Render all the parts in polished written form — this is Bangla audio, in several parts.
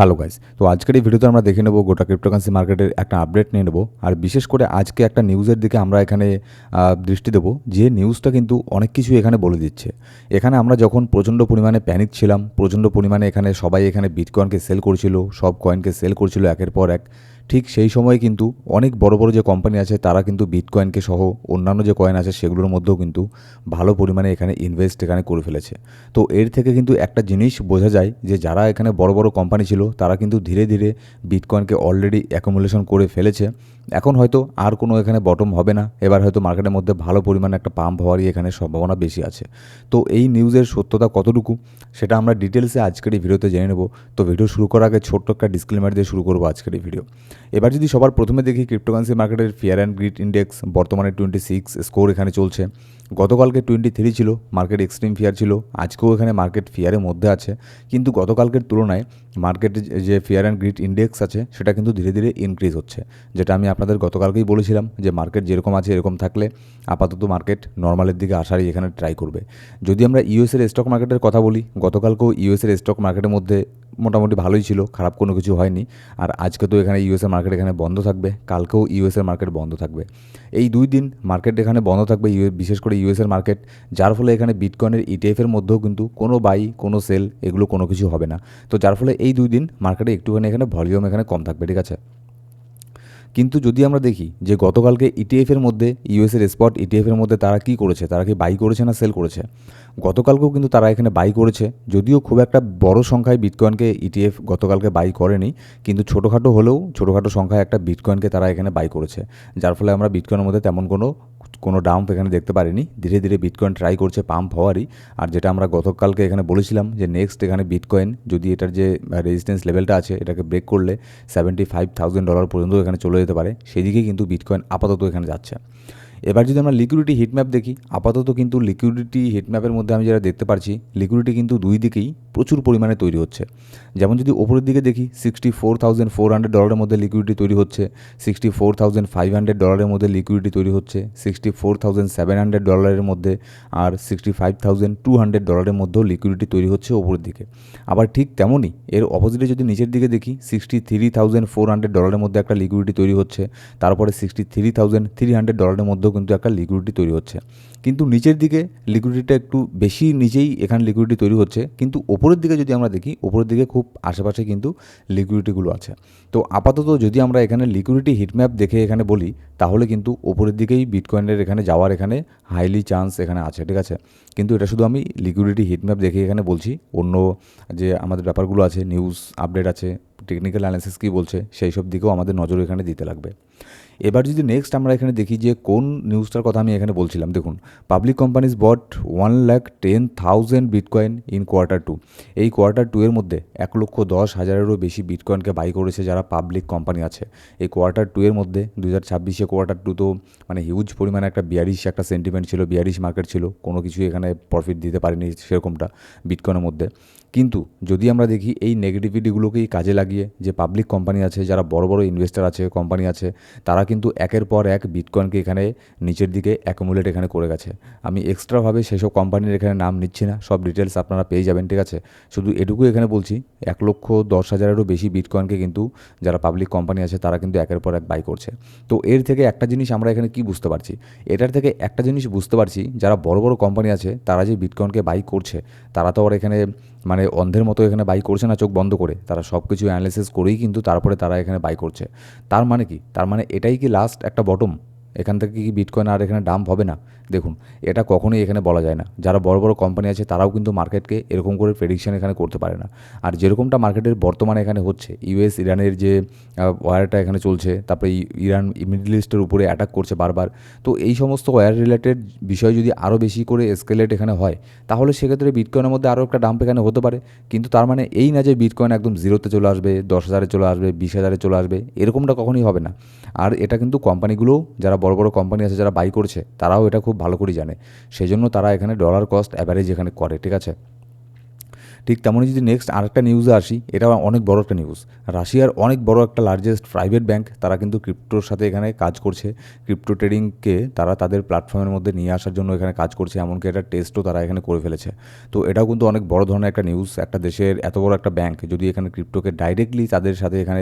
হ্যালো গাইস, তো আজকের এই ভিডিওতে আমরা দেখে নেব গোটা ক্রিপ্টোকারেন্সি মার্কেটের একটা আপডেট নিয়ে নেব। আর বিশেষ করে আজকে একটা নিউজের দিকে আমরা এখানে দৃষ্টি দেব, যে নিউজটা কিন্তু অনেক কিছু এখানে বলে দিচ্ছে। এখানে আমরা যখন প্রচণ্ড পরিমাণে প্যানিক ছিলাম, প্রচণ্ড পরিমাণে এখানে সবাই এখানে বিটকয়েনকে সেল করছিল, সব কয়েনকে সেল করছিল একের পর এক, ঠিক সেই সময় কিন্তু অনেক বড় বড় যে কোম্পানি আছে তারা কিন্তু বিটকয়েনকে সহ অন্যান্য যে কয়েন আছে সেগুলোর মধ্যেও কিন্তু ভালো পরিমাণে এখানে ইনভেস্ট এখানে করে ফেলেছে। তো এর থেকে কিন্তু একটা জিনিস বোঝা যায় যে যারা এখানে বড় বড় কোম্পানি ছিল তারা কিন্তু ধীরে ধীরে বিটকয়েনকে অলরেডি অ্যাকুমুলেশন করে ফেলেছে। এখন হয়তো আর কোনো এখানে বটম হবে না, এবার হয়তো মার্কেটের মধ্যে ভালো পরিমাণে একটা পাম্প হওয়ারই এখানে সম্ভাবনা বেশি আছে। তো এই নিউজের সত্যতা কতটুকু সেটা আমরা ডিটেলসে আজকের এই ভিডিওতে জেনে নেব। তো ভিডিও শুরু করার আগে ছোট্ট একটা ডিসক্লেমার দিয়ে শুরু করবো আজকের এই ভিডিও। এবার যদি সবার প্রথমে দেখি ক্রিপ্টোকারেন্সি মার্কেটের ফিয়ার অ্যান্ড গ্রিড ইন্ডেক্স বর্তমানে 26 স্কোর এখানে চলছে। গতকালকে 23 ছিল, মার্কেট এক্সট্রিম ফিয়ার ছিল। আজকেও এখানে মার্কেট ফিয়ারের মধ্যে আছে, কিন্তু গতকালকের তুলনায় মার্কেটের যে ফিয়ার অ্যান্ড গ্রিড ইন্ডেক্স আছে সেটা কিন্তু ধীরে ধীরে ইনক্রিজ হচ্ছে। যেটা আমি আপনাদের গতকালকেই বলেছিলাম যে মার্কেট যেরকম আছে এরকম থাকলে আপাতত মার্কেট নর্মালের দিকে আসারই এখানে ট্রাই করবে। যদি আমরা ইউএসের স্টক মার্কেটের কথা বলি, গতকালকেও ইউএসের স্টক মার্কেটের মধ্যে মোটামুটি ভালোই ছিল, খারাপ কোনো কিছু হয়নি। আর আজকে তো এখানে ইউএসের মার্কেট এখানে বন্ধ থাকবে, কালকেও ইউএসের মার্কেট বন্ধ থাকবে। এই 2 দিন মার্কেট এখানে বন্ধ থাকবে, বিশেষ করে ইউএসের মার্কেট, যার ফলে এখানে বিটকয়েনের ইটিএফের মধ্যেও কিন্তু কোনো বাই কোনো সেল এগুলো কোনো কিছু হবে না। তো যার ফলে এই 2 দিন মার্কেটে একটুখানি এখানে ভলিউম এখানে কম থাকবে, ঠিক আছে। কিন্তু যদি আমরা দেখি যে গতকালকে ইটিএফের মধ্যে ইউএসের স্পট ইটিএফের মধ্যে তারা কি করেছে, তারা কি বাই করেছে না সেল করেছে? গতকালকেও কিন্তু তারা এখানে বাই করেছে, যদিও খুব একটা বড় সংখ্যায় বিটকয়েনকে ইটিএফ গতকালকে বাই করেনি, কিন্তু ছোটোখাটো হলেও ছোটোখাটো সংখ্যায় একটা বিটকয়েনকে তারা এখানে বাই করেছে। যার ফলে আমরা বিটকয়েনের মধ্যে তেমন কোনো ডাম্প এখানে দেখতে পারিনি। ধীরে ধীরে বিটকয়েন ট্রাই করছে পাম্প হওয়ারই। আর যেটা আমরা গতকালকে এখানে বলেছিলাম যে নেক্সট এখানে বিটকয়েন যদি এটার যে রেজিস্ট্যান্স লেভেলটা আছে এটাকে ব্রেক করলে $75,000 পর্যন্ত এখানে চলে যেতে পারে, সেদিকে কিন্তু বিটকয়েন আপাতত এখানে যাচ্ছে। এবার যদি আমরা লিকুইডিটি হিটম্যাপ দেখি, আপাতত কিন্তু লিকুইডিটি হিটম্যাপের মধ্যে আমি যেটা দেখতে পারছি, লিকুইডিটি কিন্তু দুই দিকেই প্রচুর পরিমাণে তৈরি হচ্ছে। যেমন যদি ওপরের দিকে দেখি, $64,400 মধ্যে লিকুইডিটি তৈরি হচ্ছে, $64,500 মধ্যে লিকুইডিটি তৈরি হচ্ছে, $64,700 মধ্যে, আর $65,200 মধ্যেও লিকুইডিটি তৈরি হচ্ছে ওপরের দিকে। আবার ঠিক তেমনই এর অপোজিটে যদি নিচের দিকে দেখি, $63,400 মধ্যে একটা লিকুইডিটি তৈরি হচ্ছে, তারপরে $63,300 মধ্যেও কিন্তু একটা লিকুইডিটি তৈরি হচ্ছে। কিন্তু নিচের দিকে লিকুইডিটিটা একটু বেশি নিচেই এখানে লিকুইডিটি তৈরি হচ্ছে, কিন্তু ওপরের দিকে যদি আমরা দেখি, ওপরের দিকে খুব আশেপাশে কিন্তু লিকুইডিটিগুলো আছে। তো আপাতত যদি আমরা এখানে লিকুইডিটি হিটম্যাপ দেখে এখানে বলি, তাহলে কিন্তু ওপরের দিকেই বিটকয়েনের এখানে যাওয়ার এখানে হাইলি চান্স এখানে আছে, ঠিক আছে। কিন্তু এটা শুধু আমি লিকুইডিটি হিটম্যাপ দেখে এখানে বলছি, অন্য যে আমাদের ব্যাপারগুলো আছে, নিউজ আপডেট আছে, টেকনিক্যাল অ্যানালিসিস কী বলছে, সেই সব দিকেও আমাদের নজর এখানে দিতে লাগবে। এবার যদি নেক্সট আমরা এখানে দেখি যে কোন নিউজটার কথা আমি এখানে বলছিলাম, দেখুন, public companies bought 1,10,000 bitcoin in Q2। এই Q2 এর মধ্যে 1,10,000-এরও বেশি বিটকয়েনকে বাই করেছে যারা পাবলিক কোম্পানি আছে। এই Q2 এর মধ্যে 2026 Q2 তো মানে হিউজ পরিমাণে একটা বিয়ারিশ একটা সেন্টিমেন্ট ছিল, বিয়ারিশ মার্কেট ছিল, কোনো কিছু এখানে প্রফিট দিতে পারেনি সেরকমটা বিটকয়েনের মধ্যে। কিন্তু যদি আমরা দেখি এই নেগেটিভিটিগুলোকেই কাজে লাগিয়ে যে পাবলিক কোম্পানি আছে, যারা বড় বড় ইনভেস্টার আছে, কোম্পানি আছে, তারা কিন্তু একের পর এক বিটকয়েনকে এখানে নিচের দিকে অ্যাকুমুলেট এখানে করে গেছে। আমি এক্সট্রাভাবে সেসব কোম্পানির এখানে নাম নিচ্ছি না, সব ডিটেলস আপনারা পেয়ে যাবেন, ঠিক আছে। শুধু এটুকু এখানে বলছি, 1,10,000-এরও বেশি বিটকয়েনকে কিন্তু যারা পাবলিক কোম্পানি আছে তারা কিন্তু একের পর এক বাই করছে। তো এর থেকে একটা জিনিস আমরা এখানে কি বুঝতে পারছি, এটার থেকে একটা জিনিস বুঝতে পারছি, যারা বড় বড় কোম্পানি আছে তারা যে বিটকয়েনকে বাই করছে, তারা তো আর এখানে মানে অন্ধের মতো এখানে বাই করছে না চোখ বন্ধ করে, তারা সব কিছু অ্যানালিসিস করেই কিন্তু তারপরে তারা এখানে বাই করছে। তার মানে কি, তার মানে এটাই কি লাস্ট একটা বটম? এখান থেকে কি বিটকয়েন আর এখানে ডাম্প হবে না? দেখুন, এটা কখনোই এখানে বলা যায় না। যারা বড় বড় কোম্পানি আছে তারাও কিন্তু মার্কেটকে এরকম করে প্রেডিকশন এখানে করতে পারে না। আর যেরকমটা মার্কেটের বর্তমানে এখানে হচ্ছে, ইউএস ইরানের যে ওয়ারটা এখানে চলছে, তারপরে ইরান মিডল ইস্টের উপরে অ্যাটাক করছে বারবার। তো এই সমস্ত ওয়ার রিলেটেড বিষয় যদি আরও বেশি করে এসকেলেট এখানে হয়, তাহলে সেক্ষেত্রে বিটকয়েনের মধ্যে আরও একটা ডাম্প এখানে হতে পারে। কিন্তু তার মানে এই না যে বিটকয়েন একদম 0-তে চলে আসবে, 10,000-এ চলে আসবে, 20,000-এ চলে আসবে, এরকমটা কখনোই হবে না। আর এটা কিন্তু কোম্পানিগুলোও, যারা বড় বড় কোম্পানি আছে যারা বাই করছে, তারাও এটা খুব ভালো করে জানে। সেই জন্য তারা এখানে ডলার কস্ট অ্যাভারেজ এখানে করে, ঠিক আছে। ঠিক তেমনই যদি নেক্সট আরেকটা নিউজে আসি, এটা অনেক বড় একটা নিউজ। রাশিয়ার অনেক বড় একটা লার্জেস্ট প্রাইভেট ব্যাংক, তারা কিন্তু ক্রিপ্টোর সাথে এখানে কাজ করছে। ক্রিপ্টো ট্রেডিংকে তারা তাদের প্ল্যাটফর্মের মধ্যে নিয়ে আসার জন্য এখানে কাজ করছে, এমনকি একটা টেস্টও তারা এখানে করে ফেলেছে। তো এটাও কিন্তু অনেক বড় ধরনের একটা নিউজ। একটা দেশের এত বড় একটা ব্যাংক যদি এখানে ক্রিপ্টোকে ডাইরেক্টলি তাদের সাথে এখানে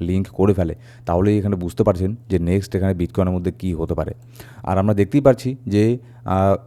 লিঙ্ক করে ফেলে, তাহলেই এখানে বুঝতে পারছেন যে নেক্সট এখানে বিটকয়েনের মধ্যে কী হতে পারে। আর আমরা দেখতেই পাচ্ছি যে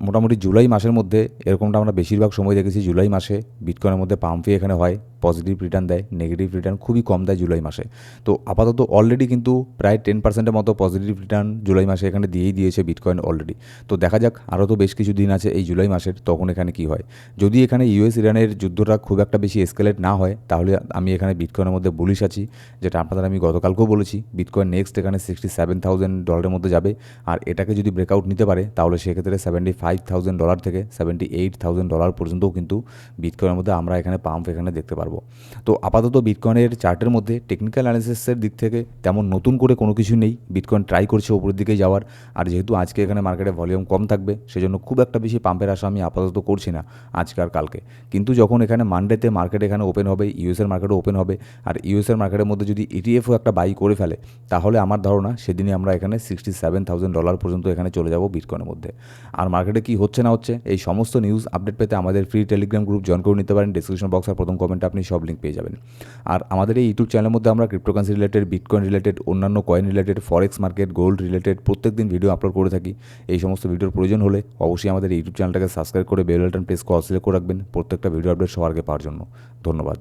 মোটামুটি জুলাই মাসের মধ্যে এরকমটা আমরা বেশিরভাগ সময় দেখেছি, জুলাই মাসে বিটকয়েনের মধ্যে পাম্পই এখানে হয়, পজিটিভ রিটার্ন দেয়, নেগেটিভ রিটার্ন খুবই কম দেয় জুলাই মাসে। তো আপাতত অলরেডি কিন্তু প্রায় 10%-এর মতো পজিটিভ রিটার্ন জুলাই মাসে এখানে দিয়েই দিয়েছে বিটকয়েন অলরেডি। তো দেখা যাক, আরও তো বেশ কিছু দিন আছে এই জুলাই মাসের, তখন এখানে কি হয়। যদি এখানে ইউএস ইরানের যুদ্ধটা খুব একটা বেশি এসকেলেট না হয়, তাহলে আমি এখানে বিটকয়েনের মধ্যে বুলিশ আছি, যেটা আপনাদের আমি গতকালকেও বলেছি। বিটকয়েন নেক্সট এখানে $67,000 মধ্যে যাবে, আর এটাকে যদি ব্রেকআউট নিতে পারে তাহলে সেক্ষেত্রে $75,000 থেকে $78,000 পর্যন্তও কিন্তু বিটকয়েনের মধ্যে আমরা এখানে পাম্প এখানে দেখতে পারবো। তো আপাতত বিটকয়েনের চার্টের মধ্যে টেকনিক্যাল অ্যানালিসিসের দিক থেকে তেমন নতুন করে কোনো কিছু নেই। বিটকয়েন ট্রাই করছে ওপরের দিকে যাওয়ার, আর যেহেতু আজকে এখানে মার্কেটে ভলিউম কম থাকবে, সেজন্য খুব একটা বেশি পাম্পের আশা আমি আপাতত করছি না আজকে আর কালকে। কিন্তু যখন এখানে মানডেতে মার্কেট এখানে ওপেন হবে, ইউএসের মার্কেটও ওপেন হবে, আর ইউএসের মার্কেটের মধ্যে যদি ইটিএফও একটা বাই করে ফেলে, তাহলে আমার ধারণা সেদিনই আমরা এখানে $67,000 পর্যন্ত এখানে চলে যাব বিটকয়েনের মধ্যে। আর মার্কেটে কী হচ্ছে না হচ্ছে এই সমস্ত নিউজ আপডেট পেতে আমাদের ফ্রি টেলিগ্রাম গ্রুপ জয়েন করে নিতে পারেন। ডিসক্রিপশন বক্স আর প্রথম কমেন্টে আপনি সব লিঙ্ক পেয়ে যাবেন। আর আমাদের এই ইউটিউব চ্যানেলের মধ্যে আমরা ক্রিপ্টোকারেন্সি রিলেটেড, বিটকয়েন রিলেটেড, অন্যান্য কয়েন রিলেটেড, ফরেক্স মার্কেট, গোল্ড রিলেটেড প্রত্যেক দিন ভিডিও আপলোড করে থাকি। এই সমস্ত ভিডিওর প্রয়োজন হলে অবশ্যই আমাদের ইউটিউব চ্যানেলটাকে সাবস্ক্রাইব করে বেল বাটন প্রেস করে অল সিলেক্ট করে রাখবেন প্রত্যেকটা ভিডিও আপডেট সবার আগে পাওয়ার জন্য। ধন্যবাদ।